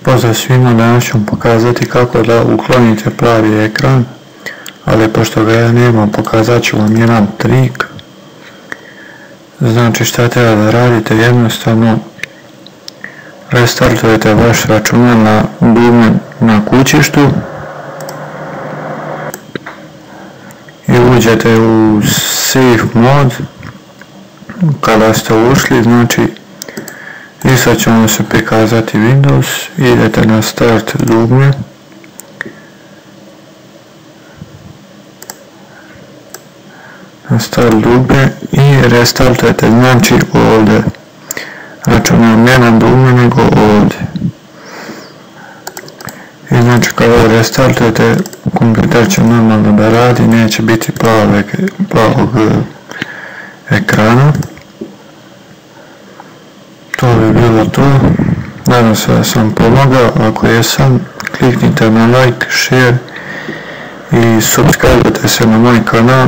Pozdrav svima, danas ću vam pokazati kako da uklonite plavi ekran, ali pošto ga ja nemam, pokazat ću vam jedan trik. Znači šta treba da radite, jednostavno restartujete vaš računar na dugme na kućištu i uđete u safe mod. Kada ste ušli, znači i sad će vam se prikazati Windows, idete na start dugme, i restartujete, znači ovdje računar, ne na dugme nego ovdje. I znači kada restartujete, kompjuter će normalno da radi, neće biti plavog ekrana. To bi bilo to. Nadam se da sam pomogao. Ako jesam, kliknite na like, share i subscribe se na moj kanal.